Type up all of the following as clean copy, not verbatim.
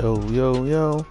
Yo, yo, yo.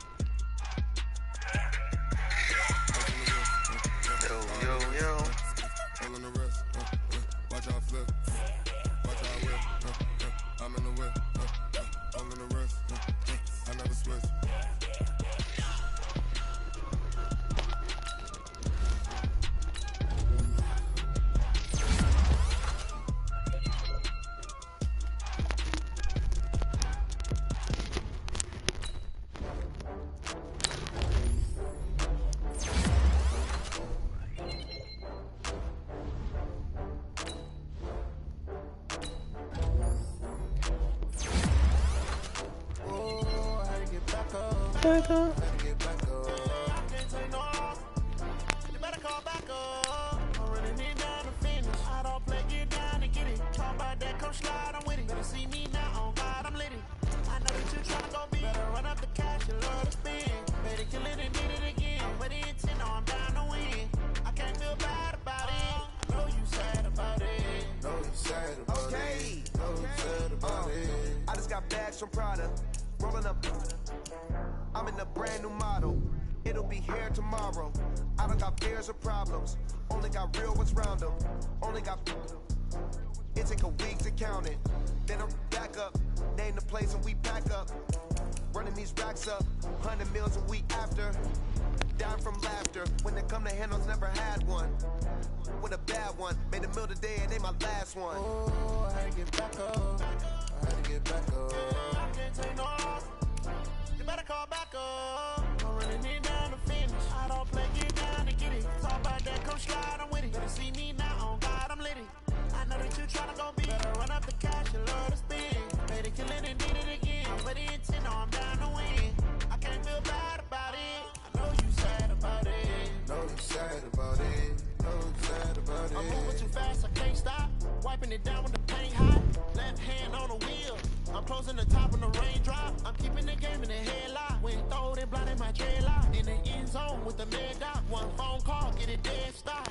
Back up. I just got bags from Prada, rolling up. I'm in a brand new model. It'll be here tomorrow. I don't got fears or problems. Only got real ones round them. Only got. It take a week to count it. Then I'm back up. Name the place and we pack up. Running these racks up. 100 meals a week after. Down from laughter. When they come to handles, never had one. With a bad one. Made a meal today and they my last one. Oh, I had to get back up. I had to get back up. I can't take no loss. You better call back up. I'm running it down to finish. I don't play, get down to get it. Talk about that, come slide, I'm with it. Better see me now, on God, I'm lit it. I know that you tryna go big. Better run up the cash, you love to spin. Made it, kill it, and did it again. But the intent, no, I'm down to win. I can't feel bad about it. I know you sad about it. Know you sad about it. Know you sad about it. I'm moving too fast, I can't stop. Wiping it down with the paint hot. Left hand on the wheel. I'm closing the top on the raindrop. I'm keeping the game in the headlock. When throwed and blinded my dreadlock. In the end zone with the mad dot. One phone call, get it dead stop.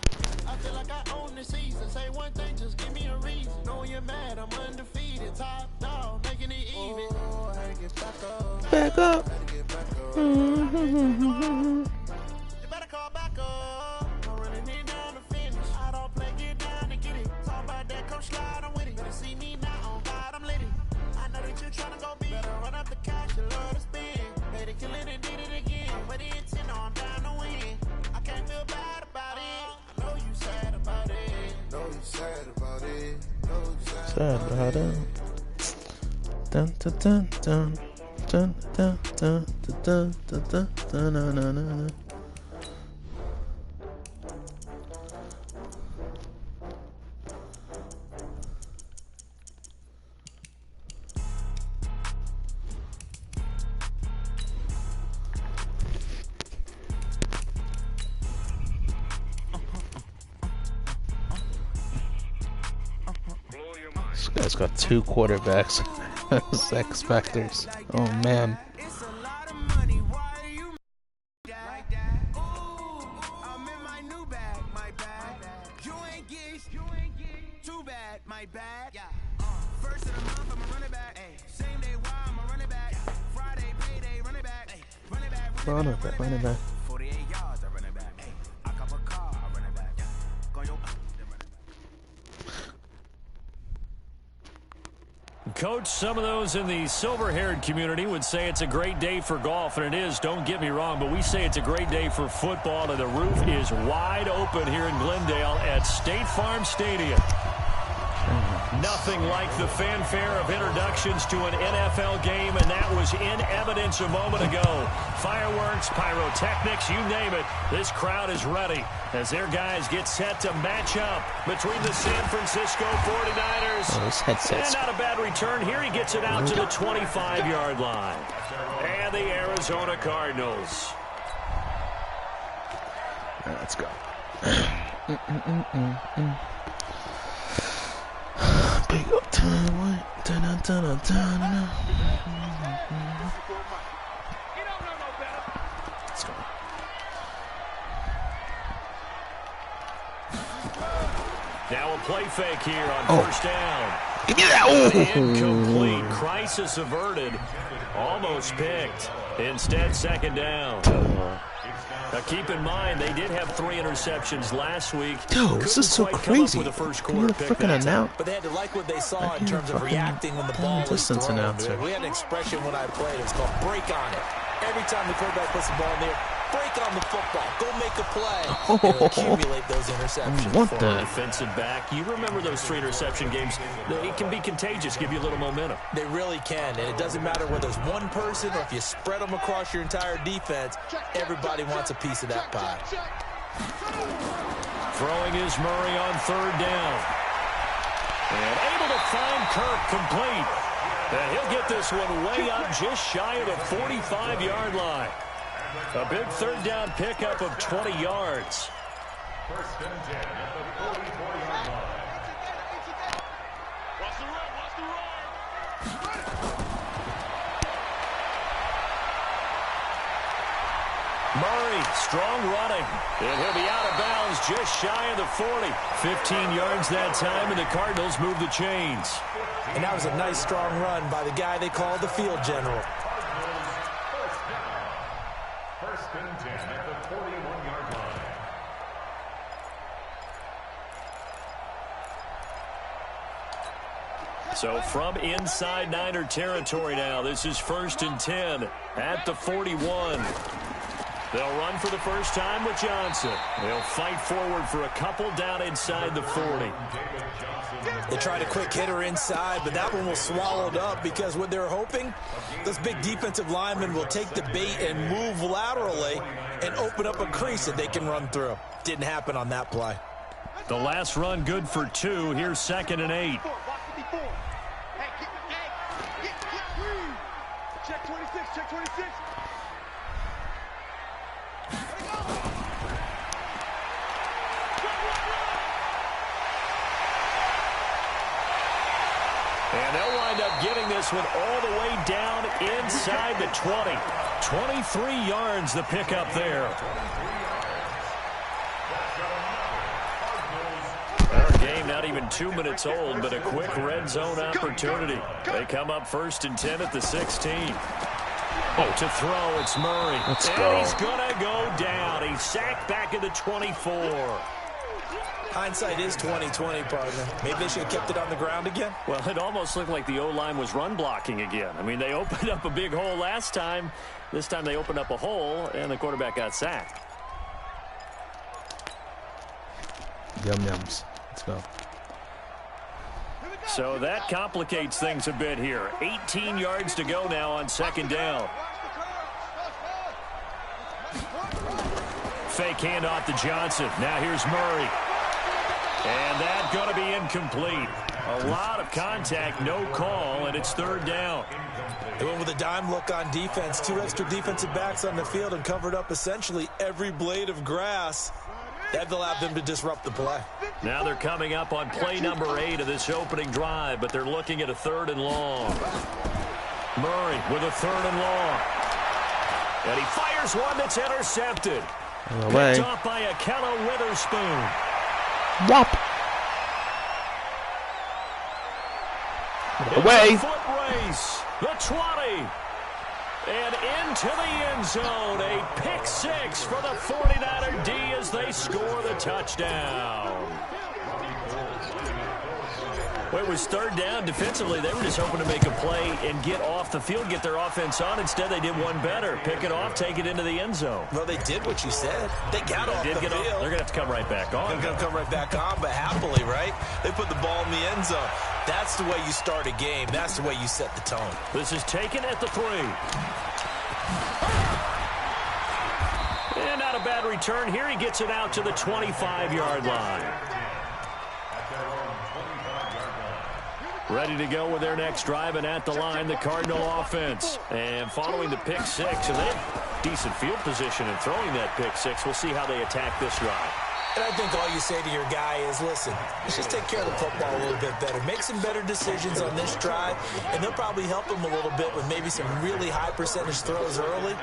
I feel like I own the season. Say one thing, just give me a reason. Knowing you're mad, I'm undefeated. Top dog, making it even. Oh, I had to get back up. Back up. I had to get back up. You better call back up. I'm running it down to finish. I don't play, get down to get it. Talk about that, come slide, I'm with it. Better see me now, on God, I'm lit it. I know that you tryna go big. Better run up the cash, you love to spin. Made it, kill it, and did it again. But the intent, no, I'm down to win. I can't feel bad about it. I know you sad about it. Know you sad about it. Know you sad about it. Dun dun dun dun dun dun dun dun dun dun dun dun dun dun. This guy's got two quarterbacks as X Factors. Oh man. It's a lot of money. Why are you like that? Ooh, I'm in my new bag, my bag. You ain't get too bad, my bad. Yeah. First of the month, I'm a running back. Same day, why I'm a running back. Friday, payday, running back. Running back. 48 yards, I running back. I cop a car, I running back. Go yo. Coach, some of those in the silver-haired community would say it's a great day for golf, and it is, don't get me wrong, but we say it's a great day for football, and the roof is wide open here in Glendale at State Farm Stadium. Nothing like the fanfare of introductions to an NFL game, and that was in evidence a moment ago. Fireworks, pyrotechnics, you name it. This crowd is ready as their guys get set to match up between the San Francisco 49ers. Oh, this headset's... And not a bad return. Here he gets it out to the 25-yard line. And the Arizona Cardinals. All right, let's go. Big up time, let's go. Now a play fake here on first down. Give me that. Oh. Incomplete. Crisis averted. Almost picked. Instead, second down. Now keep in mind, they did have 3 interceptions last week. Dude, this is so crazy. With the first You're a freaking announcer. But they had to like what they saw in terms of reacting when the ball was thrown. Announcer. We had an expression when I played. It was called break on it. Every time the quarterback puts the ball in there, break on the football. Go make a play. And accumulate those interceptions. What For the? a defensive back, you remember those 3 interception games. It can be contagious, give you a little momentum. They really can, and it doesn't matter whether it's one person or if you spread them across your entire defense, everybody wants a piece of that pie. Throwing is Murray on third down. And able to find Kirk complete. And he'll get this one way up just shy of the 45-yard line. A big third down pickup of 20 yards. First and 10 at the 44-yard line. Watch the run, watch the run. Murray, strong running. And he'll be out of bounds just shy of the 40. 15 yards that time, and the Cardinals move the chains. And that was a nice, strong run by the guy they call the field general. First and 10 at the 41-yard line. So from inside Niner territory now, this is first and 10 at the 41. They'll run for the first time with Johnson. They'll fight forward for a couple down inside the 40. They tried a quick hitter inside, but that one was swallowed up because what they're hoping, this big defensive lineman will take the bait and move laterally and open up a crease that they can run through. Didn't happen on that play. The last run good for 2. Here's second and 8. Check 26, check 26. And they'll wind up getting this one all the way down inside the 20. 23 yards the pickup there. Our game not even 2 minutes old, but a quick red zone opportunity. They come up first and 10 at the 16. Oh, to throw, it's Murray. Let's and go. He's going to go down. He's sacked back at the 24. Hindsight is 20/20, partner. Maybe they should have kept it on the ground again. Well, it almost looked like the O-line was run blocking again. I mean, they opened up a big hole last time. This time they opened up a hole, and the quarterback got sacked. Yum yums. Let's go. So that complicates things a bit here. 18 yards to go now on second down. Fake handoff to Johnson. Now here's Murray. And that's going to be incomplete. A lot of contact, no call, and it's third down. They went with a dime look on defense. 2 extra defensive backs on the field and covered up essentially every blade of grass. That allowed them to disrupt the play. Now they're coming up on play number 8 of this opening drive, but they're looking at a third and long. Murray with a third and long. And he fires one that's intercepted. Away. Picked off by Akella Witherspoon. Whop. Away. Foot race. The 20. And into the end zone. A pick 6 for the 49er D as they score the touchdown. Well, it was third down. Defensively, they were just hoping to make a play and get off the field, get their offense on. Instead, they did one better. Pick it off, take it into the end zone. Well, they did what you said. They got off the field. They're going to have to come right back on. They're going to come right back on, but happily, right? They put the ball in the end zone. That's the way you start a game. That's the way you set the tone. This is taken at the 3. And not a bad return here. He gets it out to the 25-yard line. Ready to go with their next drive, and at the line, the Cardinal offense. And following the pick 6, and they have decent field position in throwing that pick 6. We'll see how they attack this drive. And I think all you say to your guy is, listen, let's just take care of the football a little bit better. Make some better decisions on this drive, and they'll probably help him a little bit with maybe some really high percentage throws early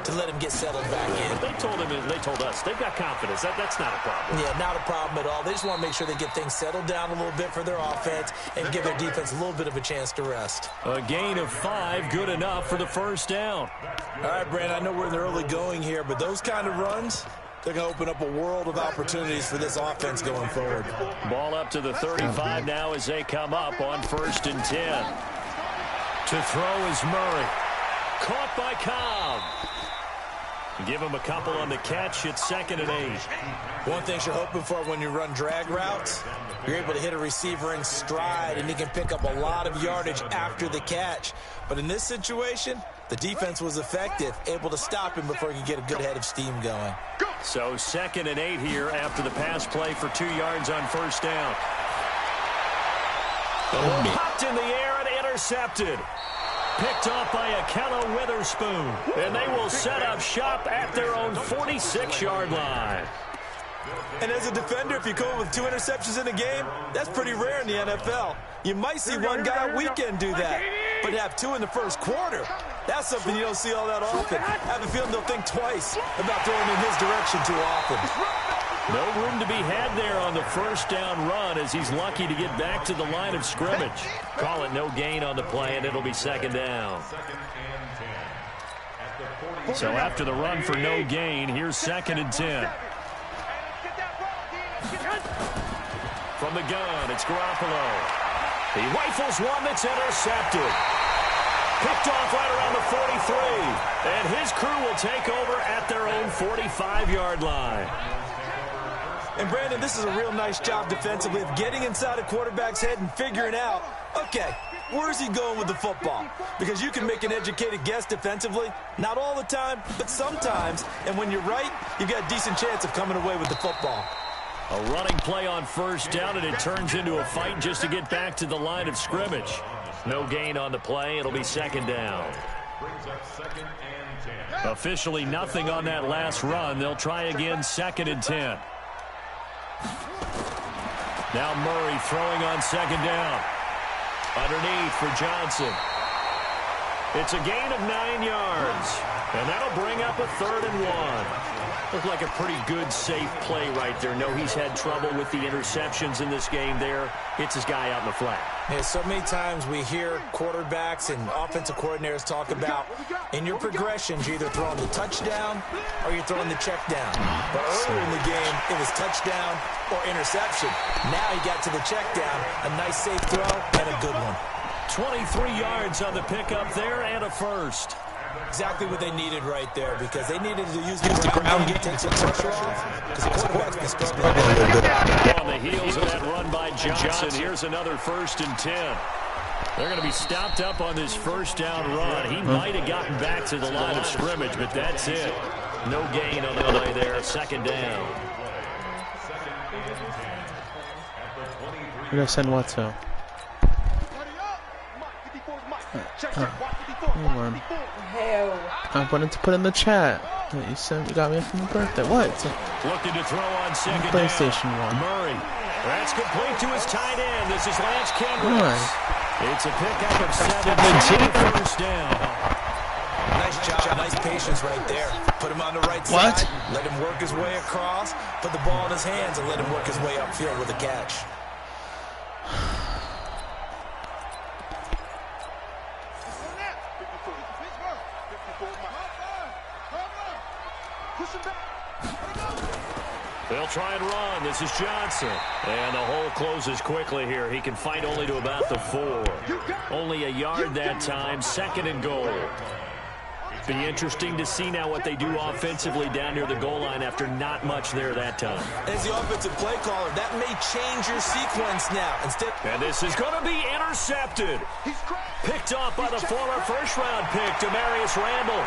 to let him get settled back in. They told us, they've got confidence. That's not a problem. Yeah, not a problem at all. They just want to make sure they get things settled down a little bit for their offense and give their defense a little bit of a chance to rest. A gain of 5, good enough for the first down. All right, Brandon, I know we're in the early going here, but those kind of runs, they're going to open up a world of opportunities for this offense going forward. Ball up to the 35 now as they come up on 1st and 10. To throw is Murray. Caught by Cobb. Give him a couple on the catch. It's 2nd and 8. One thing you're hoping for when you run drag routes, you're able to hit a receiver in stride, and he can pick up a lot of yardage after the catch. But in this situation, the defense was effective, able to stop him before he could get a good head of steam going. So 2nd and 8 here after the pass play for 2 yards on 1st down. The ball popped in the air and intercepted. Picked off by Akello Witherspoon. And they will set up shop at their own 46-yard line. And as a defender, if you go with 2 interceptions in a game, that's pretty rare in the NFL. You might see one guy a weekend do that, but to have 2 in the first quarter, that's something you don't see all that often. I have a feeling they'll think twice about throwing in his direction too often. No room to be had there on the first down run as he's lucky to get back to the line of scrimmage. Call it no gain on the play, and it'll be 2nd down. So after the run for no gain, here's 2nd and 10. From the gun, it's Garoppolo. He rifles one that's intercepted. Picked off right around the 43. And his crew will take over at their own 45-yard line. And, Brandon, this is a real nice job defensively of getting inside a quarterback's head and figuring out, okay, where's he going with the football? Because you can make an educated guess defensively. Not all the time, but sometimes. And when you're right, you've got a decent chance of coming away with the football. A running play on 1st down, and it turns into a fight just to get back to the line of scrimmage. No gain on the play. It'll be 2nd down. Officially nothing on that last run. They'll try again, 2nd and 10. Now Murray throwing on 2nd down. Underneath for Johnson. It's a gain of 9 yards. And that'll bring up a 3rd and 1. Looked like a pretty good, safe play right there. No, he's had trouble with the interceptions in this game there. Hits his guy out in the flat. Yeah, so many times we hear quarterbacks and offensive coordinators talk about in your progressions, you're either throwing the touchdown or you're throwing the check down. But earlier in the game, it was touchdown or interception. Now he got to the check down, a nice safe throw, and a good one. 23 yards on the pickup there and a first. Exactly what they needed right there, because they needed to use the ground game to take some pressure off, because the quarterback's been struggling a little bit. On the heels of that run by Johnson, here's another 1st and 10. They're going to be stopped up on this first down run. He might have gotten back to the line of scrimmage, but that's it. No gain on the play there, 2nd down. We're going to send what to? Hold on. I wanted to put in the chat. You said you got me from the birthday. What? Looking to throw on 2nd PlayStation down. 1. Murray. That's complete to his tight end. This is Lance Kendricks. It's a pickup of 7. First down. Nice job. Nice patience right there. Put him on the right side. Let him work his way across. Put the ball in his hands and let him work his way upfield with a catch. They'll try and run. This is Johnson. And the hole closes quickly here. He can fight only to about the 4. Only a yard that time. 2nd and goal. Be interesting to see now what they do offensively down near the goal line after not much there that time. As the offensive play caller, that may change your sequence now. And this is going to be intercepted. Picked off by the former first-round pick, Demarius Randall.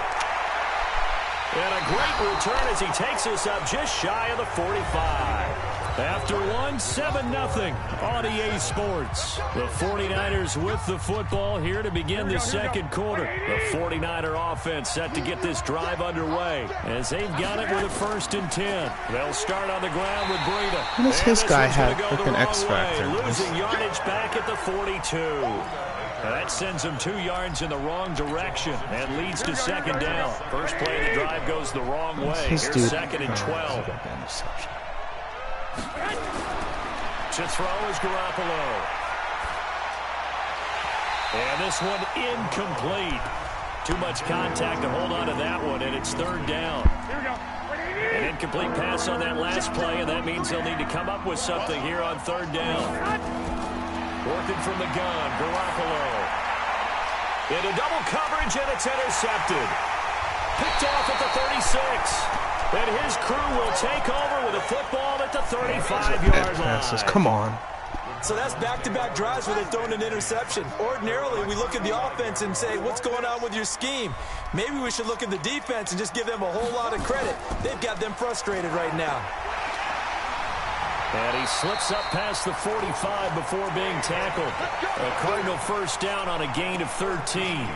And a great return as he takes us up just shy of the 45. After one, 7-0 on EA Sports. The 49ers with the football here to begin the second quarter. The 49er offense set to get this drive underway as they've got it with a 1st and 10. They'll start on the ground with Breida. What does his guy have like an X factor? Losing yardage back at the 42. That sends him 2 yards in the wrong direction and leads to 2nd down. First play of the drive goes the wrong way. Here's 2nd and 12. To throw is Garoppolo. And this one incomplete. Too much contact to hold on to that one, and it's 3rd down. An incomplete pass on that last play, and that means they'll need to come up with something here on 3rd down. Working from the gun, Garoppolo. Into double coverage, and it's intercepted. Picked off at the 36. And his crew will take over with a football at the 35-yard line. Come on. So that's back-to-back drives where they've thrown an interception. Ordinarily, we look at the offense and say, what's going on with your scheme? Maybe we should look at the defense and just give them a whole lot of credit. They've got them frustrated right now. And he slips up past the 45 before being tackled. A Cardinal 1st down on a gain of 13.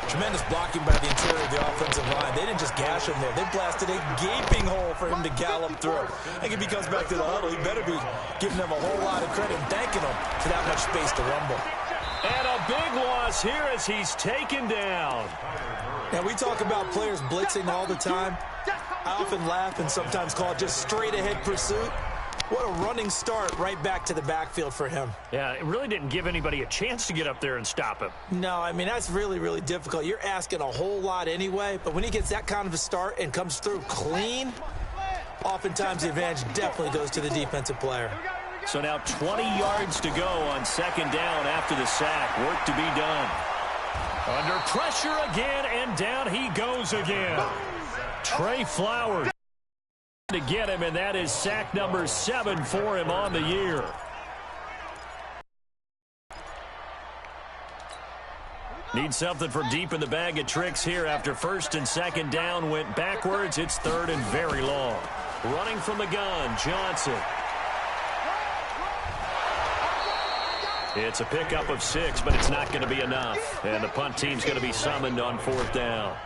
Tremendous blocking by the interior of the offensive line. They didn't just gash him there. They blasted a gaping hole for him to gallop through. I think if he comes back to the huddle, he better be giving them a whole lot of credit and thanking them for that much space to rumble. And a big loss here as he's taken down. And we talk about players blitzing all the time. I often laugh and sometimes call it just straight-ahead pursuit. What a running start right back to the backfield for him. Yeah, it really didn't give anybody a chance to get up there and stop him. No, I mean, that's really, really difficult. You're asking a whole lot anyway, but when he gets that kind of a start and comes through clean, oftentimes the advantage definitely goes to the defensive player. So now 20 yards to go on 2nd down after the sack. Work to be done. Under pressure again, and down he goes again. Trey Flowers to get him, and that is sack number 7 for him on the year. Need something from deep in the bag of tricks here after 1st and 2nd down went backwards. It's 3rd and very long. Running from the gun, Johnson. It's a pickup of 6, but it's not going to be enough. And the punt team's going to be summoned on 4th down.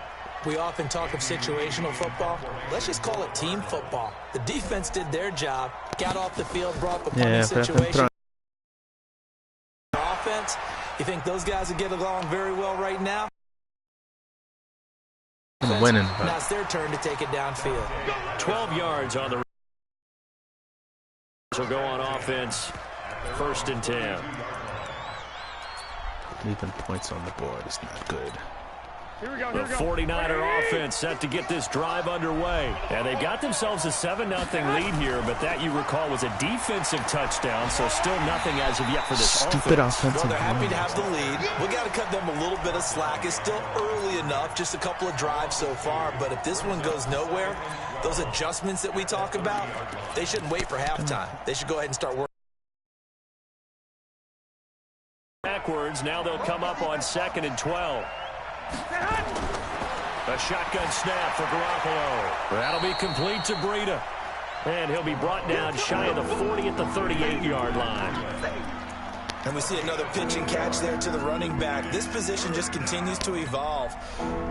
We often talk of situational football. Let's just call it team football. The defense did their job, got off the field, brought the punting situation. Offense, you think those guys will get along very well right now? Winning. Now it's their turn to take it downfield. 12 yards on the. So go on offense. 1st and 10. Leaving points on the board is not good. The 49er offense set to get this drive underway. And they've got themselves a 7-0 lead here, but that, you recall, was a defensive touchdown, so still nothing as of yet for this stupid offensive. Well, they're happy to have the lead. We got to cut them a little bit of slack. It's still early enough, just a couple of drives so far, but if this one goes nowhere, those adjustments that we talk about, they shouldn't wait for halftime. They should go ahead and start working. Backwards, now they'll come up on 2nd and 12. A shotgun snap for Garoppolo. That'll be complete to Breida. And he'll be brought down shy of the 40 at the 38-yard line. And we see another pitch and catch there to the running back. This position just continues to evolve.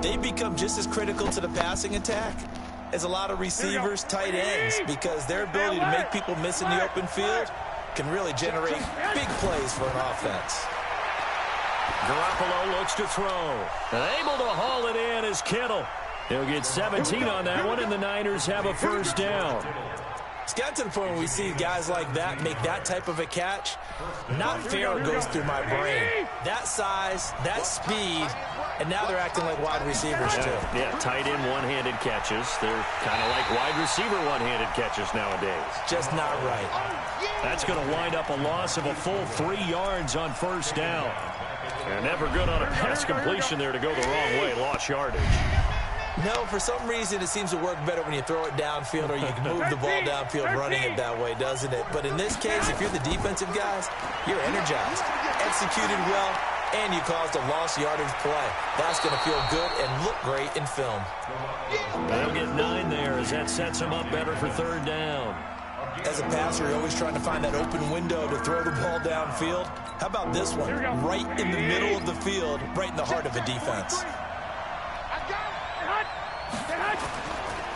They become just as critical to the passing attack as a lot of receivers, tight ends, because their ability to make people miss in the open field can really generate big plays for an offense. Garoppolo looks to throw. And able to haul it in is Kittle. He'll get 17 on that one, and the Niners have a 1st down. It's got to the point where we see guys like that make that type of a catch. Not fair goes through my brain. That size, that speed, and now they're acting like wide receivers too. Yeah, tight end one-handed catches. They're kind of like wide receiver one-handed catches nowadays. Just not right. That's going to wind up a loss of a full 3 yards on 1st down. And never good on a pass completion there to go the wrong way. Lost yardage. No, for some reason, it seems to work better when you throw it downfield or you can move the ball downfield running it that way, doesn't it? But in this case, if you're the defensive guys, you're energized, executed well, and you caused a lost yardage play. That's going to feel good and look great in film. They'll get 9 there as that sets them up better for 3rd down. As a passer, you're always trying to find that open window to throw the ball downfield. How about this one? Right in the middle of the field, right in the heart of a defense.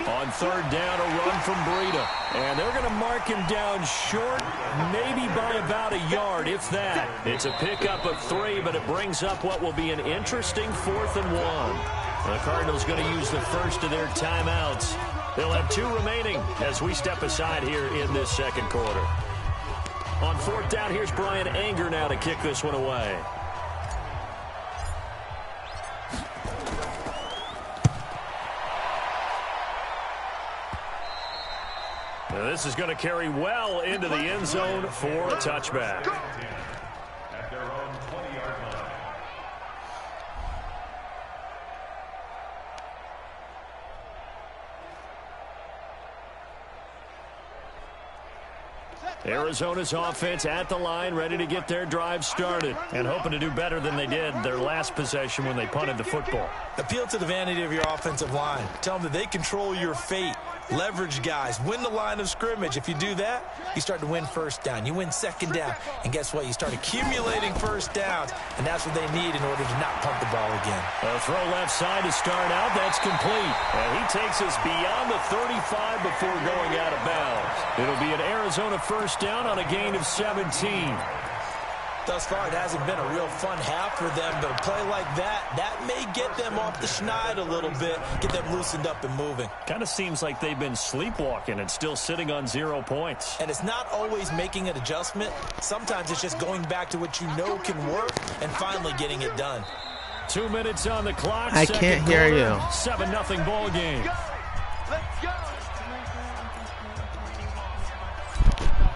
On third down, a run from Breida. And they're going to mark him down short, maybe by about a yard, if that. It's a pickup of 3, but it brings up what will be an interesting 4th and 1. The Cardinals going to use the first of their timeouts. They'll have 2 remaining as we step aside here in this second quarter. On 4th down, here's Brian Anger now to kick this one away. Now this is going to carry well into the end zone for a touchback. At their own 20-yard line. Arizona's offense at the line, ready to get their drive started and hoping to do better than they did their last possession when they punted the football. Appeal to the vanity of your offensive line. Tell them that they control your fate. Leverage guys. Win the line of scrimmage. If you do that, you start to win first down. You win second down. And guess what? You start accumulating first downs. And that's what they need in order to not punt the ball again. A throw left side to start out. That's complete. And he takes us beyond the 35 before going out of bounds. It'll be an Arizona first down on a gain of 17. Thus far, it hasn't been a real fun half for them, but a play like that may get them off the schneid a little bit, get them loosened up and moving. Kind of seems like they've been sleepwalking and still sitting on 0 points. And it's not always making an adjustment. Sometimes it's just going back to what you know can work and finally getting it done. 2 minutes on the clock. I can't hear you. 7-0 ball game. Let's go.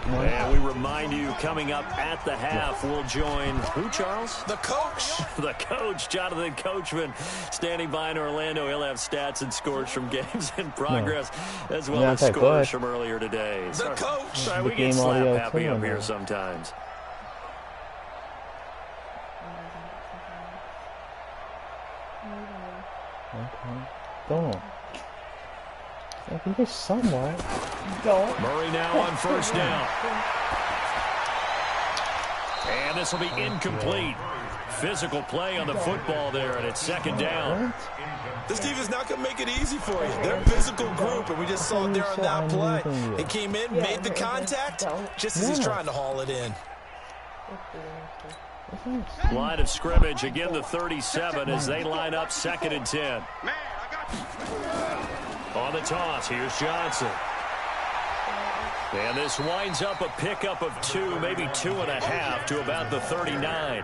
And we remind you, coming up at the half, we'll join who, Charles? The coach. The coach, Jonathan Coachman, standing by in Orlando. He'll have stats and scores from games in progress, as well as scores from earlier today. The coach. Sorry, we get slap happy up here sometimes. Okay. Don't. I can get somewhere. Don't. Murray now on first down. And this will be incomplete. Physical play on the football there, and it's second down. This team is not going to make it easy for you. They're a physical group, and we just saw it there on that play. He came in, made the contact, just as he's trying to haul it in. Line of scrimmage, again the 37 as they line up 2nd and 10. On the toss, here's Johnson. And this winds up a pickup of 2, maybe 2.5 to about the 39.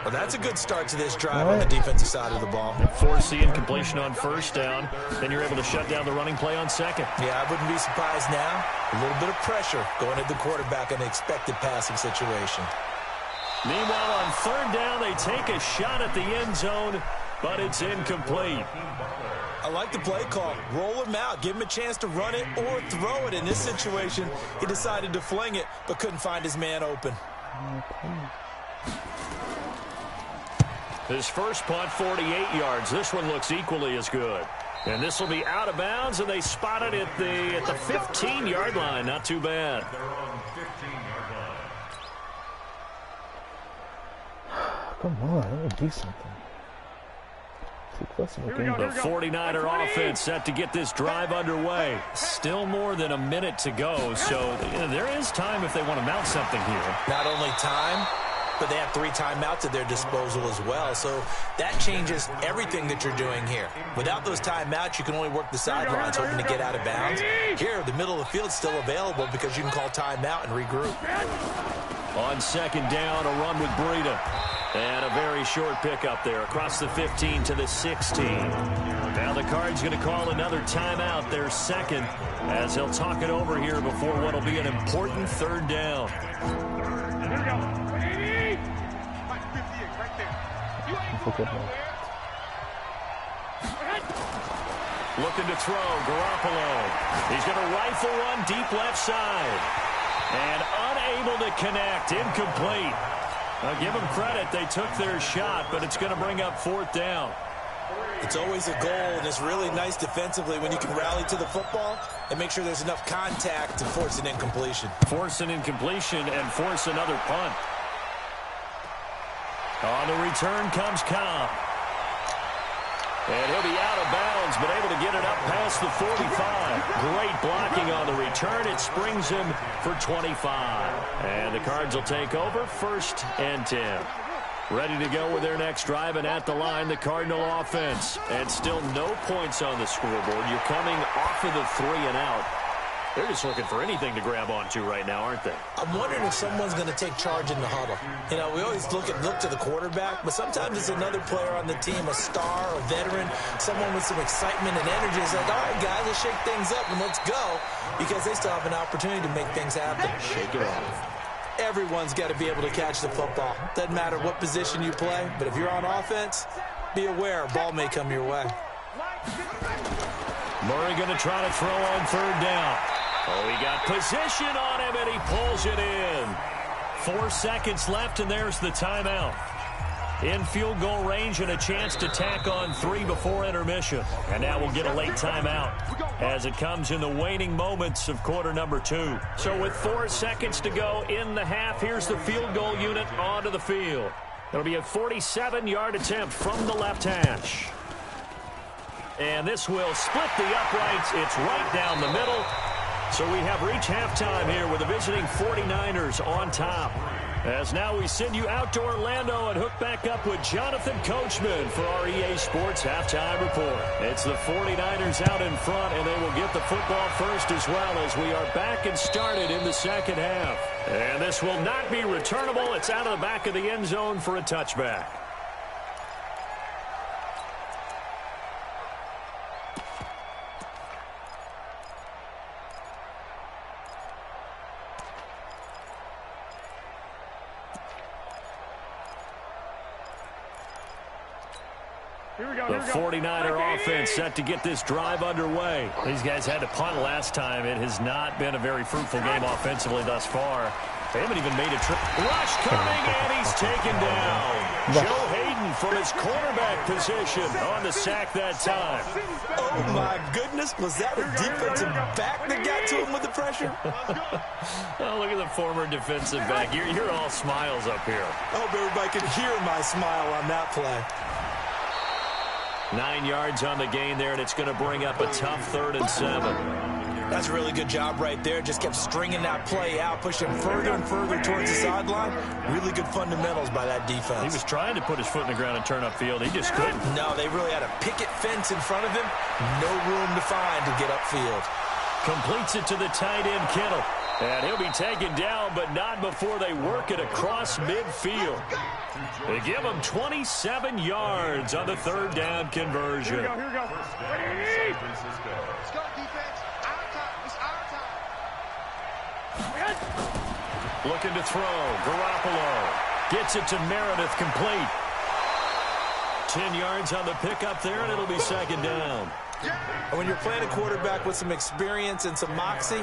Well, that's a good start to this drive on the defensive side of the ball. Force the incompletion on first down. Then you're able to shut down the running play on second. Yeah, I wouldn't be surprised now. A little bit of pressure going at the quarterback in an expected passing situation. Meanwhile, on third down, they take a shot at the end zone, but it's incomplete. I like the play call. Roll him out. Give him a chance to run it or throw it. In this situation, he decided to fling it, but couldn't find his man open. His first punt, 48 yards. This one looks equally as good. And this will be out of bounds, and they spot it at the 15-yard line. Not too bad. Come on, let me do something. The 49er offense set to get this drive underway. Still more than a minute to go, so there is time if they want to mount something here. Not only time, but they have 3 timeouts at their disposal as well, so that changes everything that you're doing here. Without those timeouts, you can only work the sidelines, hoping to get out of bounds. Here, the middle of the field is still available because you can call timeout and regroup. On second down, a run with Breida. And a very short pickup there across the 15 to the 16. Now the Cards going to call another timeout, their second, as they'll talk it over here before what will be an important third down. Looking to throw, Garoppolo. He's going to rifle one deep left side. And unable to connect, incomplete. I'll give them credit. They took their shot, but it's going to bring up 4th down. It's always a goal, and it's really nice defensively when you can rally to the football and make sure there's enough contact to force an incompletion. Force an incompletion and force another punt. On the return comes Cobb. And he'll be out of bounds, but able to get it up past the 45. Great blocking on the return. It springs him for 25. And the Cards will take over 1st and 10. Ready to go with their next drive, and at the line, the Cardinal offense. And still no points on the scoreboard. You're coming off of the 3 and out. They're just looking for anything to grab onto right now, aren't they? I'm wondering if someone's going to take charge in the huddle. You know, we always look to the quarterback, but sometimes it's another player on the team, a star, a veteran, someone with some excitement and energy. It's like, all right, guys, let's shake things up and let's go, because they still have an opportunity to make things happen. Shake it off. Everyone's got to be able to catch the football. Doesn't matter what position you play, but if you're on offense, be aware a ball may come your way. Murray going to try to throw on 3rd down. Oh, he got position on him, and he pulls it in. 4 seconds left, and there's the timeout. In field goal range and a chance to tack on 3 before intermission. And now we'll get a late timeout as it comes in the waning moments of quarter number 2. So with 4 seconds to go in the half, here's the field goal unit onto the field. It'll be a 47-yard attempt from the left hash. And this will split the uprights. It's right down the middle. So we have reached halftime here with the visiting 49ers on top. As now we send you out to Orlando and hook back up with Jonathan Coachman for our EA Sports Halftime Report. It's the 49ers out in front, and they will get the football first as well as we are back and started in the second half. And this will not be returnable. It's out of the back of the end zone for a touchback. The 49er offense set to get this drive underway. These guys had to punt last time. It has not been a very fruitful game offensively thus far. They haven't even made a trip. Rush coming, and he's taken down. Joe Hayden from his quarterback position on the sack that time. Oh, my goodness. Was that a defensive back that got to him with the pressure? Oh, look at the former defensive back. You're all smiles up here. I hope everybody can hear my smile on that play. 9 yards on the gain there, and it's going to bring up a tough 3rd and 7. That's a really good job right there. Just kept stringing that play out, pushing further and further towards the sideline. Really good fundamentals by that defense. He was trying to put his foot in the ground and turn upfield. He just couldn't. No, they really had a picket fence in front of him. No room to find to get upfield. Completes it to the tight end, Kittle. And he'll be taken down, but not before they work it across midfield. They give him 27 yards on the 3rd down conversion. Here we go. Ready? Let's go, defense. Our time. It's our time. Looking to throw. Garoppolo gets it to Meredith, complete. 10 yards on the pickup there, and it'll be 2nd down. And when you're playing a quarterback with some experience and some moxie,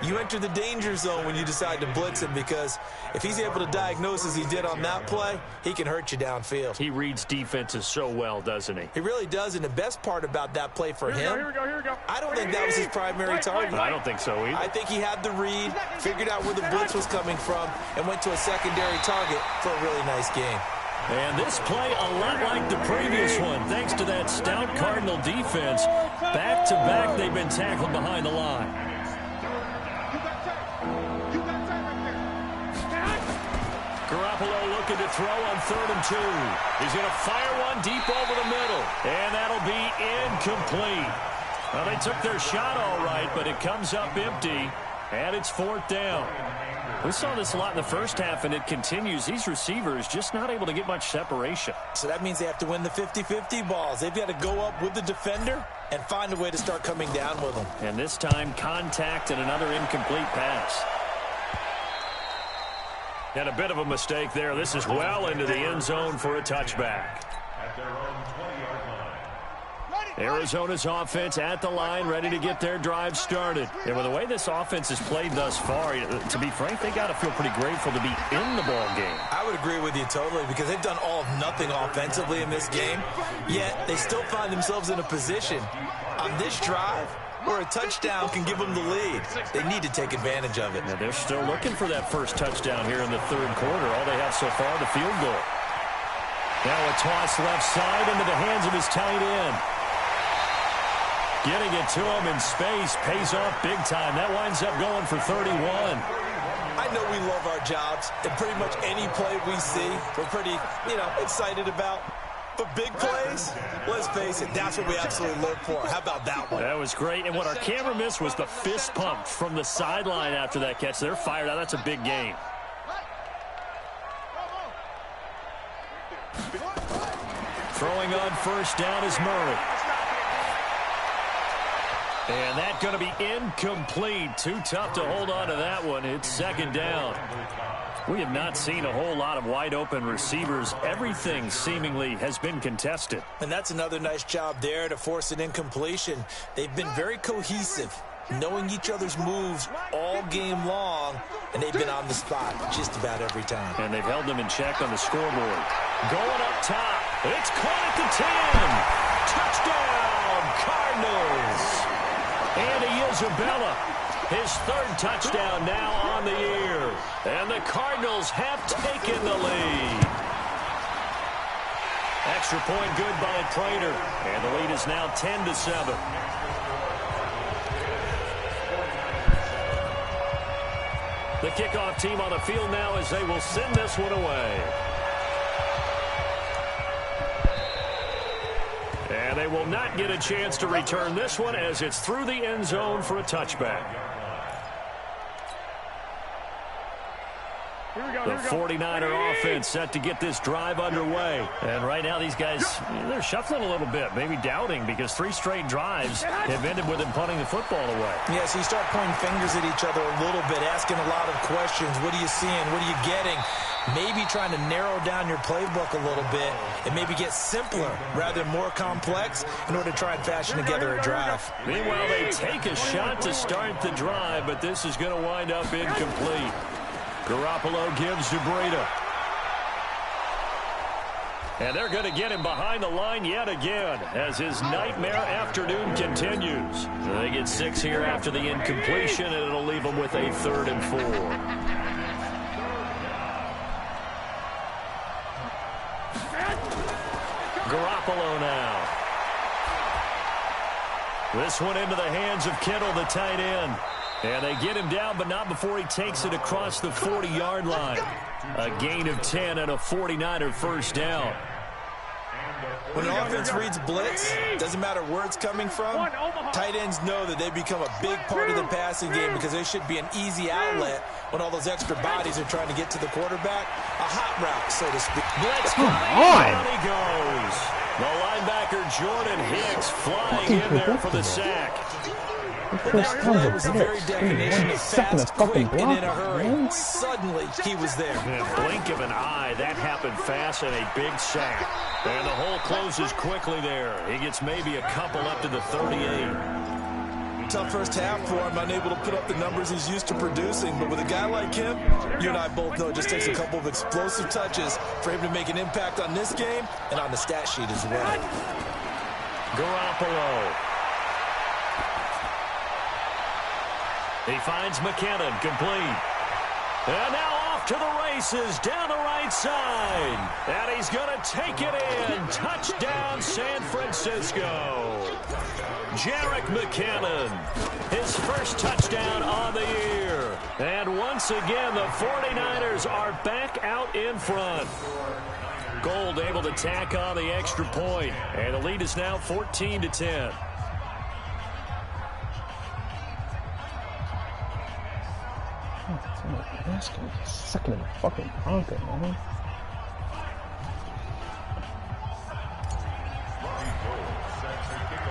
you enter the danger zone when you decide to blitz him, because if he's able to diagnose as he did on that play, he can hurt you downfield. He reads defenses so well, doesn't he? He really does, and the best part about that play for him, Here we go. I don't think that was his primary target. I don't think so either. I think he had the read, figured out where the blitz was coming from, and went to a secondary target for a really nice game. And this play a lot like the previous one, thanks to that stout Cardinal defense. Back-to-back, they've been tackled behind the line. Garoppolo looking to throw on 3rd and 2. He's going to fire one deep over the middle, and that'll be incomplete. Well, they took their shot all right, but it comes up empty, and it's 4th down. We saw this a lot in the first half, and it continues. These receivers just not able to get much separation. So that means they have to win the 50-50 balls. They've got to go up with the defender and find a way to start coming down with them. And this time, contact and another incomplete pass. And a bit of a mistake there. This is well into the end zone for a touchback. Arizona's offense at the line, ready to get their drive started. And with the way this offense has played thus far, to be frank, they got to feel pretty grateful to be in the ball game. I would agree with you totally, because they've done all of nothing offensively in this game, yet they still find themselves in a position on this drive where a touchdown can give them the lead. They need to take advantage of it. Now they're still looking for that first touchdown here in the third quarter. All they have so far, the field goal. Now a toss left side into the hands of his tight end. Getting it to him in space pays off big time. That winds up going for 31. I know we love our jobs, and pretty much any play we see, we're pretty, excited about. But big plays, let's face it, that's what we absolutely look for. How about that one? That was great. And what our camera missed was the fist pump from the sideline after that catch. They're fired out. That's a big game. Throwing on first down is Murray. And that's going to be incomplete. Too tough to hold on to that one. It's second down. We have not seen a whole lot of wide-open receivers. Everything seemingly has been contested. And that's another nice job there to force an incompletion. They've been very cohesive, knowing each other's moves all game long, and they've been on the spot just about every time. And they've held them in check on the scoreboard. Going up top. It's caught at the 10. Touchdown, Cardinals. Andy Isabella, his third touchdown now on the year. And the Cardinals have taken the lead. Extra point good by Prater. And the lead is now 10-7. The kickoff team on the field now as they will send this one away. And they will not get a chance to return this one as it's through the end zone for a touchback. The 49er offense set to get this drive underway. And right now these guys, they're shuffling a little bit, maybe doubting, because 3 straight drives have ended with them punting the football away. Yeah, so you start pointing fingers at each other a little bit, asking a lot of questions. What are you seeing? What are you getting? Maybe trying to narrow down your playbook a little bit and maybe get simpler rather than more complex in order to try and fashion together a drive. Meanwhile, they take a shot to start the drive, but this is going to wind up incomplete. Garoppolo gives to Breida. And they're going to get him behind the line yet again as his nightmare afternoon continues. They get 6 here after the incompletion, and it'll leave them with a 3rd and 4. Garoppolo now. This one into the hands of Kittle, the tight end. And they get him down, but not before he takes it across the 40-yard line. A gain of 10 and a 49er first down. When an offense reads blitz, doesn't matter where it's coming from, tight ends know that they become a big part of the passing game because they should be an easy outlet when all those extra bodies are trying to get to the quarterback. A hot route, so to speak. Blitz coming, down he goes. The linebacker Jordan Hicks flying in there for the sack. That was the very definition of fast, quick, and in a hurry. Suddenly, he was there. In a blink of an eye, that happened fast and a big sack. And the hole closes quickly there. He gets maybe a couple up to the 38. Tough first half for him, unable to put up the numbers he's used to producing. But with a guy like him, you and I both know it just takes a couple of explosive touches for him to make an impact on this game and on the stat sheet as well. Garoppolo. He finds McKinnon, complete. And now off to the races, down the right side. And he's going to take it in. Touchdown, San Francisco. Jerick McKinnon, his first touchdown on the year. And once again, the 49ers are back out in front. Gold able to tack on the extra point. And the lead is now 14-10. Second in the fucking pocket, man.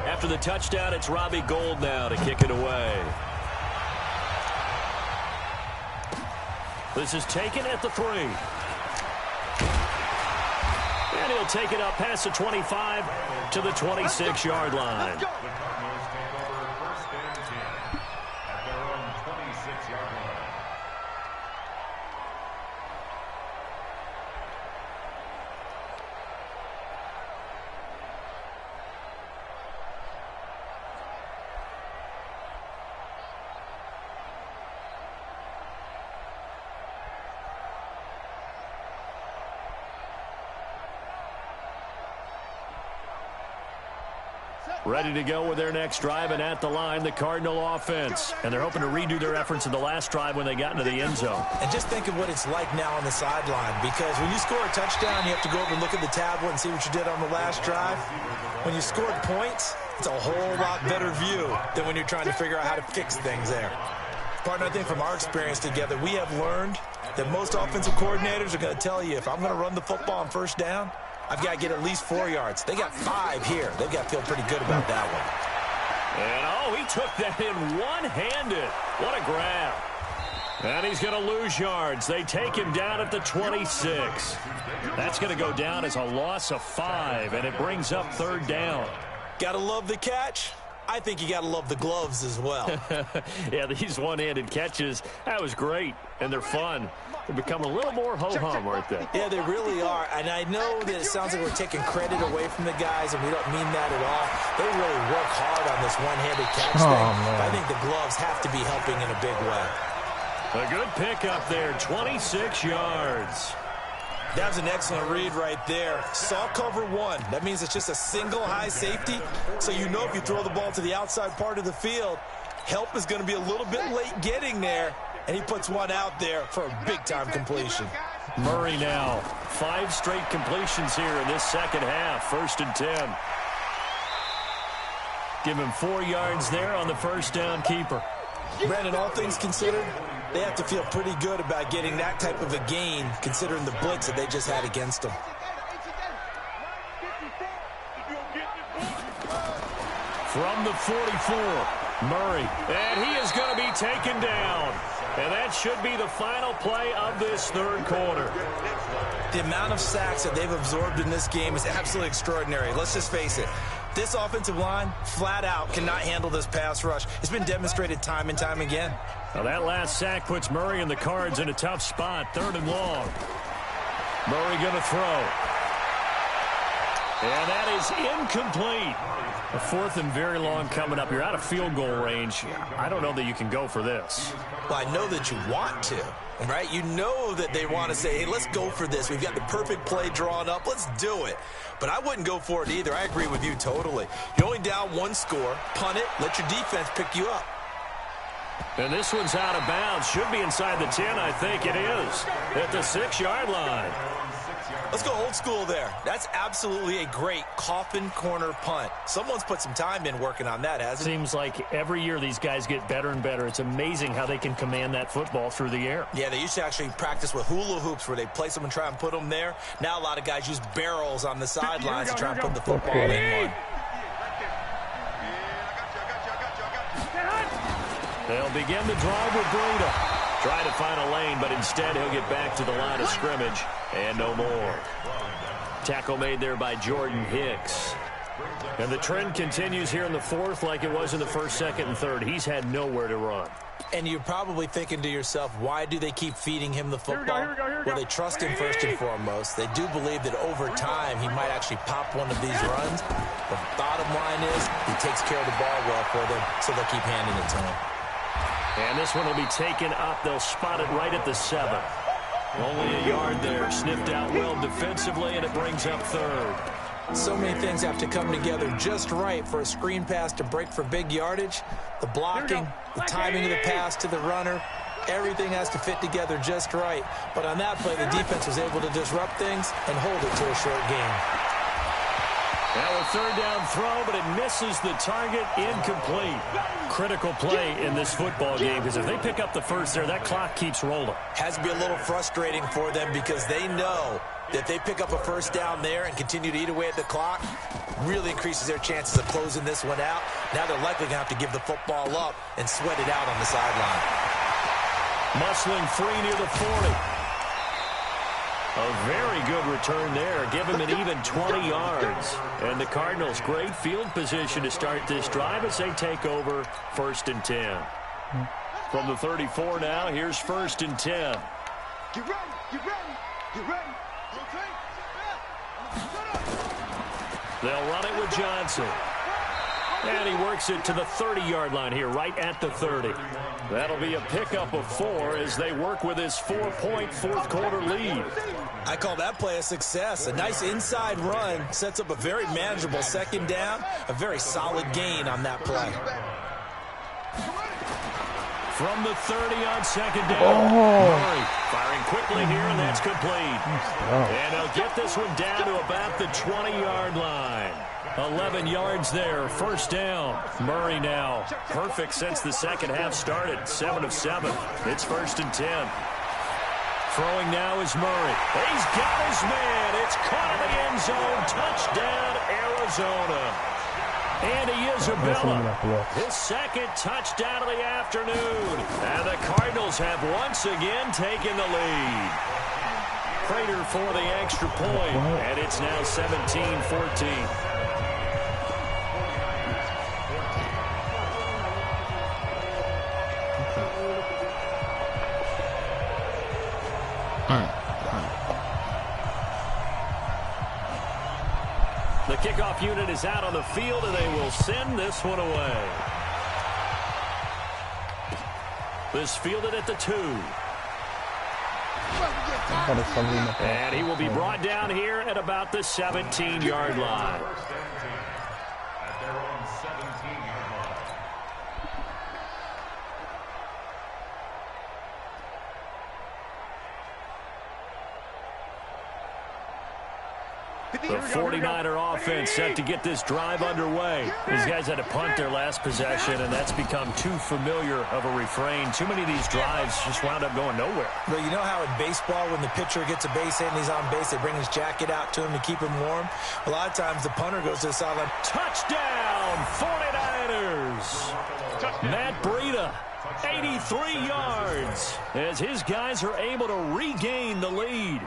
After the touchdown, it's Robbie Gould now to kick it away. This is taken at the 3. And he'll take it up past the 25 to the 26-yard line. Ready to go with their next drive, and at the line, the Cardinal offense. And they're hoping to redo their efforts in the last drive when they got into the end zone. And just think of what it's like now on the sideline, because when you score a touchdown, you have to go over and look at the tablet and see what you did on the last drive. When you scored points, it's a whole lot better view than when you're trying to figure out how to fix things there. Partner, I think from our experience together, we have learned that most offensive coordinators are going to tell you, if I'm going to run the football on first down, I've got to get at least 4 yards. They got 5 here. They've got to feel pretty good about that one. And, he took that in one-handed. What a grab. And he's going to lose yards. They take him down at the 26. That's going to go down as a loss of 5, and it brings up third down. Got to love the catch. I think you got to love the gloves as well. Yeah, these one-handed catches, that was great, and they're fun. They become a little more ho-hum, aren't they? Yeah, they really are. And I know that it sounds like we're taking credit away from the guys, and we don't mean that at all. They really work hard on this one-handed catch thing. Man. I think the gloves have to be helping in a big way. A good pickup there, 26 yards. That was an excellent read right there. Saw cover 1. That means it's just a single high safety. So you know if you throw the ball to the outside part of the field, help is going to be a little bit late getting there. And he puts one out there for a big-time completion. Murray now. 5 straight completions here in this second half. 1st and 10. Give him 4 yards there on the first down keeper. Brandon, all things considered, they have to feel pretty good about getting that type of a gain, considering the blitz that they just had against them. From the 44, Murray. And he is going to be taken down. And that should be the final play of this third quarter. The amount of sacks that they've absorbed in this game is absolutely extraordinary. Let's just face it. This offensive line, flat out, cannot handle this pass rush. It's been demonstrated time and time again. Now that last sack puts Murray and the Cards in a tough spot. 3rd and long. Murray going to throw. And that is incomplete. A 4th and very long coming up. You're out of field goal range. I don't know that you can go for this. Well, I know that you want to, right? You know that they want to say, hey, let's go for this. We've got the perfect play drawn up. Let's do it. But I wouldn't go for it either. I agree with you totally. You're only down 1 score. Punt it. Let your defense pick you up. And this one's out of bounds. Should be inside the 10, I think it is. At the 6-yard line. Let's go old school there. That's absolutely a great coffin corner punt. Someone's put some time in working on that, hasn't it? Seems like every year these guys get better and better. It's amazing how they can command that football through the air. Yeah, they used to actually practice with hula hoops where they place them and try and put them there. Now a lot of guys use barrels on the sidelines to try and put the football in one. They'll begin the drive with Breida. Try to find a lane, but instead he'll get back to the line of scrimmage. And no more. Tackle made there by Jordan Hicks. And the trend continues here in the 4th like it was in the 1st, 2nd, and 3rd. He's had nowhere to run. And you're probably thinking to yourself, why do they keep feeding him the football? Well, they trust him first and foremost. They do believe that over time he might actually pop one of these runs. The bottom line is he takes care of the ball well for them, so they'll keep handing it to him. And this one will be taken up. They'll spot it right at the 7. Only a yard there. Sniffed out well defensively, and it brings up 3rd. So many things have to come together just right for a screen pass to break for big yardage. The blocking, the timing of the pass to the runner, everything has to fit together just right. But on that play, the defense was able to disrupt things and hold it to a short game. Now a 3rd down throw, but it misses the target, incomplete. Critical play in this football game, because if they pick up the first there, that clock keeps rolling. Has to be a little frustrating for them because they know that if they pick up a first down there and continue to eat away at the clock, really increases their chances of closing this one out. Now they're likely going to have to give the football up and sweat it out on the sideline. Muscling free near the 40. A very good return there. Give him an even 20 yards. And the Cardinals, great field position to start this drive as they take over 1st and 10. From the 34 now, here's 1st and 10. Get ready, get ready, get ready. They'll run it with Johnson. And he works it to the 30-yard line here, right at the 30. That'll be a pickup of 4 as they work with his 4-point fourth-quarter lead. I call that play a success. A nice inside run sets up a very manageable 2nd down. A very solid gain on that play. From the 30 on 2nd down. Murray firing quickly here, and that's complete. And they'll get this one down to about the 20-yard line. 11 yards there, 1st down. Murray now perfect since the second half started, 7 of 7. It's 1st and 10. Throwing now is Murray. He's got his man. It's caught in the end zone. Touchdown, Arizona. Andy Isabella, his 2nd touchdown of the afternoon. And the Cardinals have once again taken the lead. Prater for the extra point, and it's now 17-14. The kickoff unit is out on the field, and they will send this one away. This fielded at the 2. And he will be brought down here at about the 17-yard line. The 49er offense set to get this drive underway. These guys had to punt their last possession, and that's become too familiar of a refrain. Too many of these drives just wound up going nowhere. Well, you know how in baseball, when the pitcher gets a base hit and he's on base, they bring his jacket out to him to keep him warm? A lot of times the punter goes to the sideline. Touchdown, 49ers! Matt Breida, 83 yards, as his guys are able to regain the lead.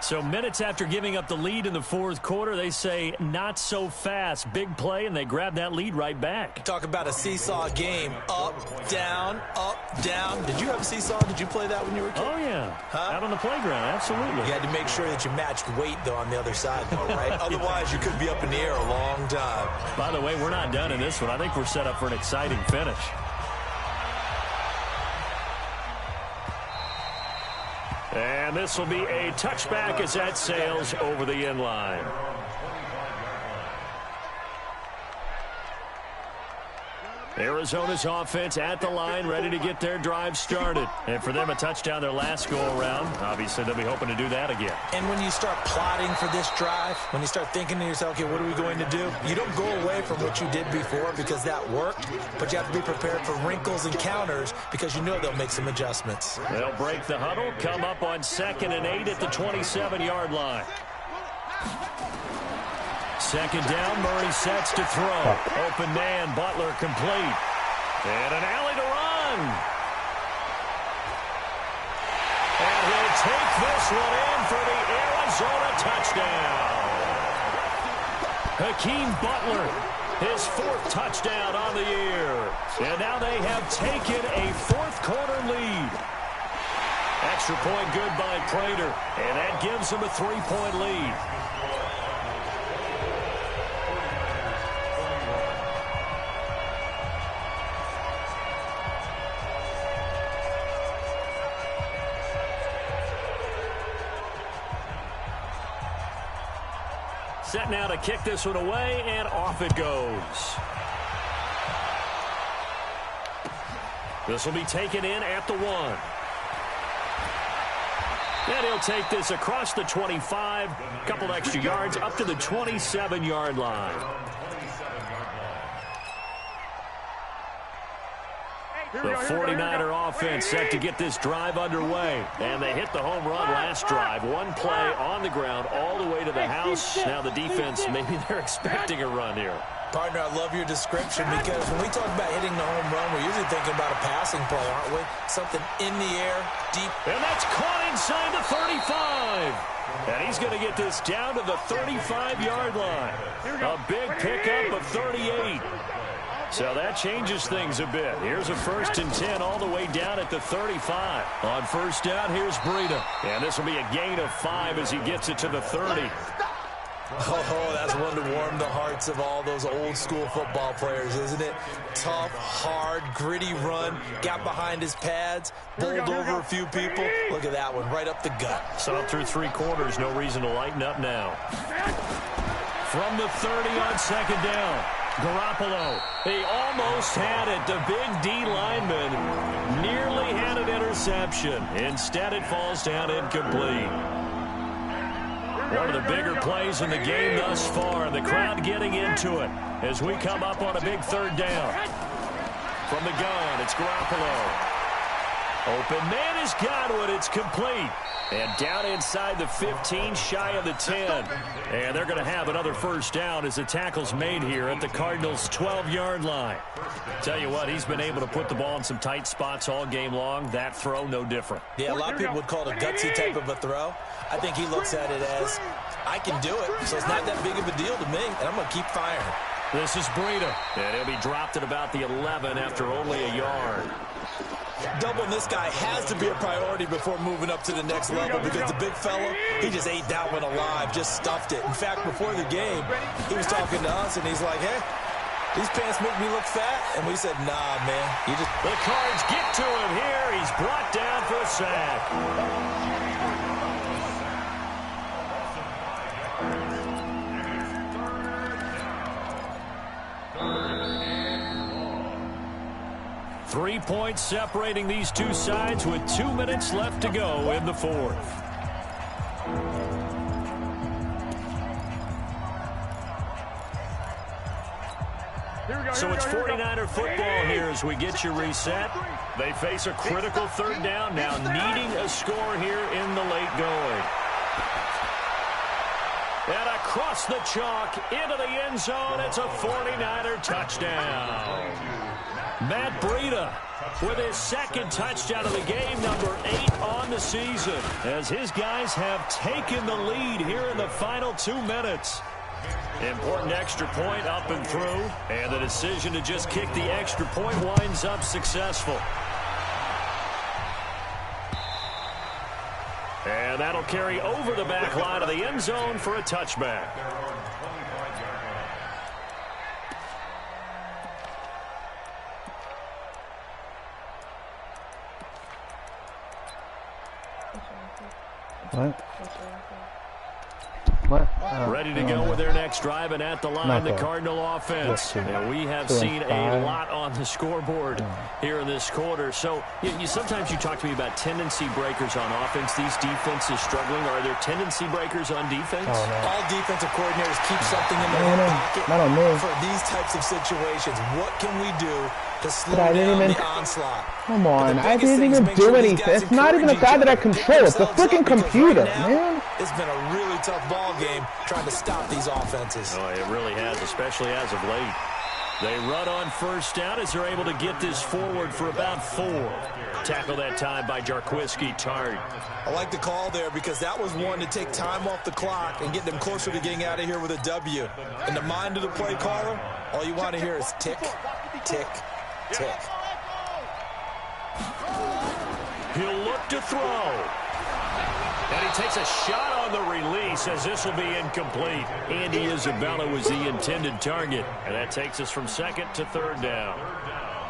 So minutes after giving up the lead in the 4th quarter, they say not so fast. Big play, and they grab that lead right back. Talk about a seesaw game. Up, down, up, down. Did you have a seesaw? Did you play that when you were a kid? Oh, yeah. Out on the playground, absolutely. You had to make sure that you matched weight, though, on the other side, though, right? Otherwise, you could be up in the air a long time. By the way, we're not done in this one. I think we're set up for an exciting finish. And this will be a touchback as that sails over the end line. Arizona's offense at the line, ready to get their drive started. And for them, a touchdown their last go-around. Obviously, they'll be hoping to do that again. And when you start plotting for this drive, when you start thinking to yourself, okay, what are we going to do? You don't go away from what you did before because that worked, but you have to be prepared for wrinkles and counters because you know they'll make some adjustments. They'll break the huddle, come up on 2nd and 8 at the 27-yard line. 2nd down, Murray sets to throw. Open man, Butler complete. And an alley to run. And he'll take this one in for the Arizona touchdown. Hakeem Butler, his 4th touchdown on the year. And now they have taken a 4th quarter lead. Extra point good by Prater. And that gives them a 3-point lead. Set now to kick this one away, and off it goes. This will be taken in at the 1. And he'll take this across the 25, a couple extra yards, up to the 27-yard line. The 49er offense set to get this drive underway. And they hit the home run last drive. One play on the ground all the way to the house. Now the defense, maybe they're expecting a run here. Partner, I love your description because when we talk about hitting the home run, we're usually thinking about a passing play, aren't we? Something in the air, deep. And that's caught inside the 35. And he's going to get this down to the 35-yard line. A big pickup of 38. So that changes things a bit. Here's a 1st and 10 all the way down at the 35. On first down, here's Breida. And this will be a gain of 5 as he gets it to the 30. Oh, that's one to warm the hearts of all those old-school football players, isn't it? Tough, hard, gritty run. Got behind his pads, bowled over a few people. Look at that one, right up the gut. Saw through 3 quarters, no reason to lighten up now. From the 30 on 2nd down, Garoppolo. He almost had it. The big D lineman nearly had an interception. Instead, it falls down incomplete. One of the bigger plays in the game thus far. The crowd getting into it as we come up on a big 3rd down. From the gun, it's Garoppolo. Open man has got it. It's complete. And down inside the 15, shy of the 10. And they're going to have another 1st down as the tackle's made here at the Cardinals' 12-yard line. Tell you what, he's been able to put the ball in some tight spots all game long. That throw, no different. Yeah, a lot of people would call it a gutsy type of a throw. I think he looks at it as, I can do it, so it's not that big of a deal to me, and I'm going to keep firing. This is Breida, and he'll be dropped at about the 11 after only a yard. Doubling this guy has to be a priority before moving up to the next level because the big fella, he just ate that one alive, just stuffed it. In fact, before the game, he was talking to us, and he's like, hey, these pants make me look fat. And we said, nah, man. The Cards get to him here. He's brought down for a sack. 3 points separating these two sides with 2 minutes left to go in the 4th. So it's 49er football here as we get you reset. They face a critical 3rd down now, needing a score here in the late going. And across the chalk into the end zone, it's a 49er touchdown. Matt Breida with his 2nd touchdown of the game, number 8 on the season, as his guys have taken the lead here in the final 2 minutes. Important extra point up and through, and the decision to just kick the extra point winds up successful. And that'll carry over the back line of the end zone for a touchback. What? Ready to go with their next drive, and at the line, the Cardinal offense. And we have seen a lot on the scoreboard here in this quarter. So sometimes you talk to me about tendency breakers on offense. These defenses struggling. Are there tendency breakers on defense? Oh, no. All defensive coordinators keep something in their pocket for these types of situations. What can we do to slow down the onslaught? Come on, I didn't even do anything. It's not even a guy that I control. It's the freaking computer, man. It's been a really tough ball game trying to stop these offenses. Oh, it really has, especially as of late. They run on 1st down as they're able to get this forward for about 4. Tackle that time by Jarquiski Tart. I like the call there because that was one to take time off the clock and get them closer to getting out of here with a W. In the mind of the play caller, all you want to hear is tick, tick, tick. He'll look to throw. And he takes a shot on the release as this will be incomplete. Andy Isabella was the intended target. And that takes us from 2nd to 3rd down.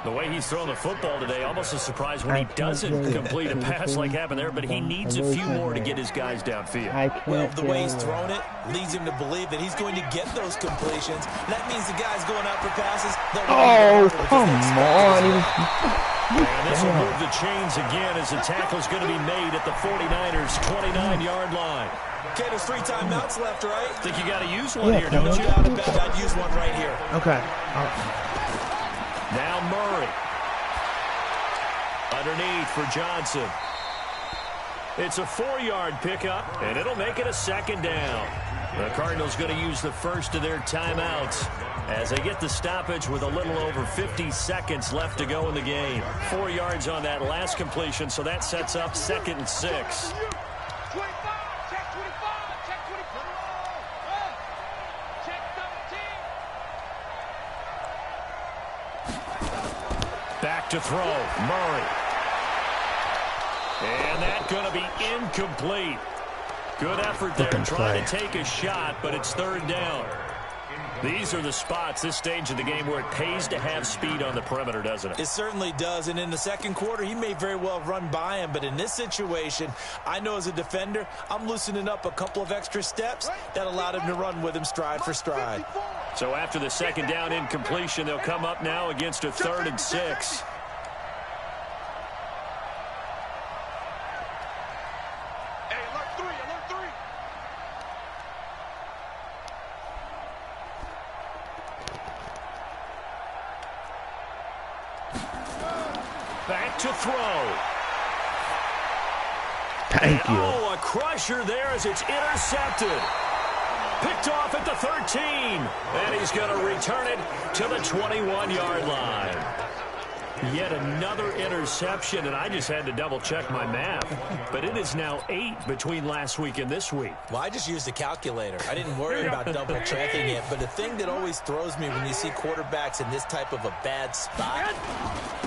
The way he's thrown the football today, almost a surprise when he doesn't complete a pass like happened there, but he needs a few more to get his guys downfield. Well, the way he's thrown it leads him to believe that he's going to get those completions. That means the guys going out for passes. Oh, come on. And this will move the chains again as the tackle's going to be made at the 49ers' 29-yard line. Okay, there's 3 timeouts left, right? Think you got to use one here, don't you? I'd use one right here. Okay. Now Murray. Underneath for Johnson. It's a 4-yard pickup, and it'll make it a 2nd down. The Cardinals going to use the first of their timeouts as they get the stoppage with a little over 50 seconds left to go in the game. 4 yards on that last completion, so that sets up 2nd and 6. Back to throw, Murray. And that's going to be incomplete. Good effort there trying to take a shot, but it's 3rd down. These are the spots, this stage of the game, where it pays to have speed on the perimeter, doesn't it? It certainly does, and in the second quarter, he may very well run by him, but in this situation, I know as a defender, I'm loosening up a couple of extra steps that allowed him to run with him stride for stride. So after the 2nd down incompletion, they'll come up now against a 3rd and 6. Back to throw. Thank you. Oh, a crusher there as it's intercepted. Picked off at the 13. And he's going to return it to the 21-yard line. Yet another interception, and I just had to double-check my math. But it is now 8 between last week and this week. Well, I just used a calculator. I didn't worry about double-checking it. But the thing that always throws me when you see quarterbacks in this type of a bad spot,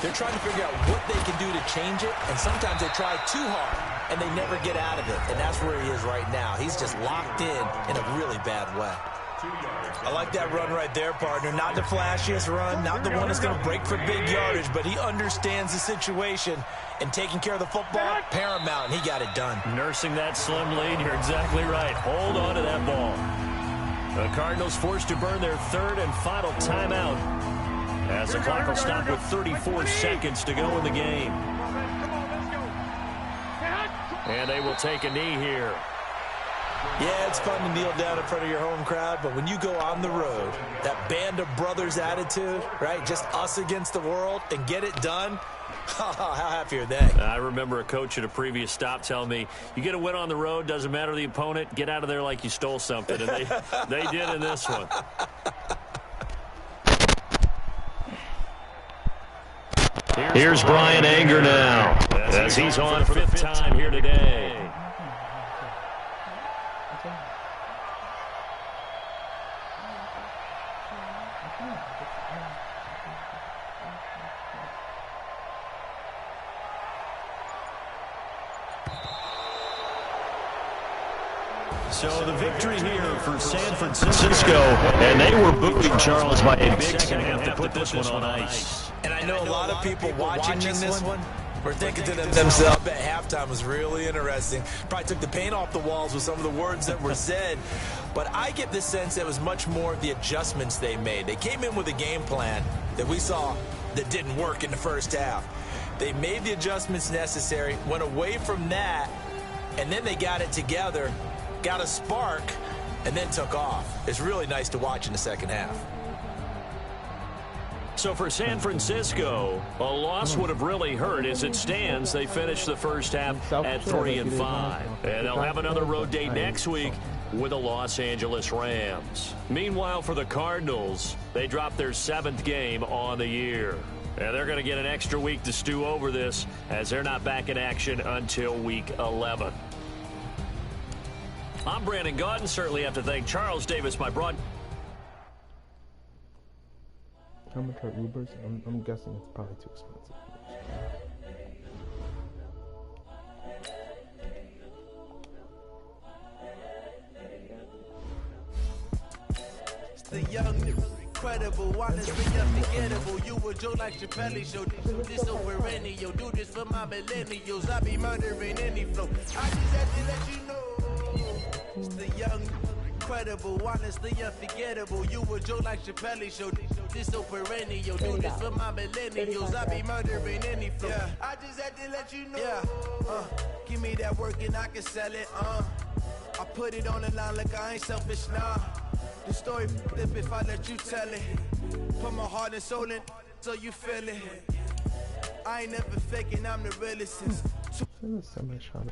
they're trying to figure out what they can do to change it, and sometimes they try too hard, and they never get out of it. And that's where he is right now. He's just locked in a really bad way. I like that run right there, partner. Not the flashiest run, not the one that's going to break for big yardage, but he understands the situation, and taking care of the football, paramount, and he got it done. Nursing that slim lead, you're exactly right. Hold on to that ball. The Cardinals forced to burn their 3rd and final timeout as the clock will stop with 34 seconds to go in the game. And they will take a knee here. Yeah, it's fun to kneel down in front of your home crowd, but when you go on the road, that band of brothers attitude, right, just us against the world, and get it done, how happy are they? I remember a coach at a previous stop telling me, you get a win on the road, doesn't matter the opponent, get out of there like you stole something, and they did in this one. Here's Brian Anger now, as he's on 5th time here today. So the victory here for San Francisco, and they were booting Charles by a big second half to put this one on ice. And I know a lot of people watching this one were thinking to themselves, I bet halftime was really interesting. Probably took the paint off the walls with some of the words that were said. But I get the sense it was much more of the adjustments they made. They came in with a game plan that we saw that didn't work in the first half. They made the adjustments necessary, went away from that, and then they got it together, got a spark, and then took off. It's really nice to watch in the second half. So for San Francisco, a loss would have really hurt. As it stands, they finished the first half at 3-5. And they'll have another road date next week with the Los Angeles Rams. Meanwhile, for the Cardinals, they dropped their 7th game on the year. And they're going to get an extra week to stew over this, as they're not back in action until week 11. I'm Brandon Gaudin. Certainly have to thank Charles Davis, my broad. How much are Ubers? I'm guessing it's probably too expensive. It's the young, incredible, honestly unforgettable. You a Joe like Chappelle show. This over any, yo. Do this for my millennials. I be murdering any flow. I just had to let you know. It's the young, incredible, honestly unforgettable. You a Joe like Chappelle show. This over any, yo. Do this for my millennials. I be murdering any flow. Yeah. I just had to let you know. Yeah. Give me that work and I can sell it. I put it on the line like I ain't selfish, nah. The story flip if I let you tell it. Put my heart and soul in so you feel it. I ain't never faking, I'm the realest. Semi-shot.